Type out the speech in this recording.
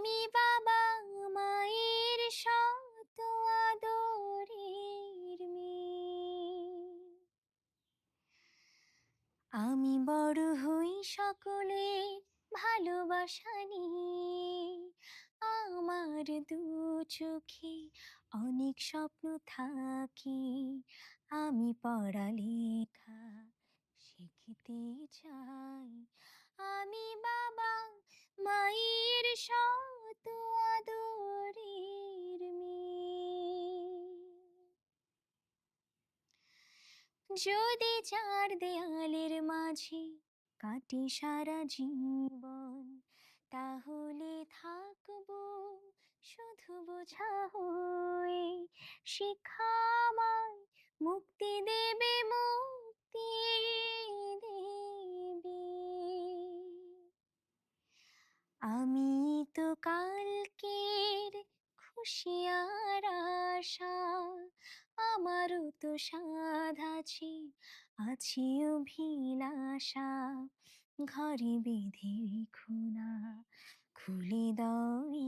আমি বাবা মায়ের শত আদরের মেয়ে। আমি বড় হই সকলের ভালোবাসা নিয়ে। আমার দু চোখে অনেক স্বপ্ন থাকে। আমি পড়ালেখা শিখতে চাই। আমি বাবা মায়ের শত আদরের মেয়ে। যদি চার দেয়ালের মাঝে কাটে সারা জীবন, তাহলে থাকবো শুধু বোঝা হয়ে। শিক্ষা আমায় মুক্তি দেবে, মুক্তি দেবে। আমি তো কালকের খুশি আর আশা। আমারও তো সাধ আছে, আছে অভিলাষা। ঘরে বেঁধে রেখো না, খুলে দাও এ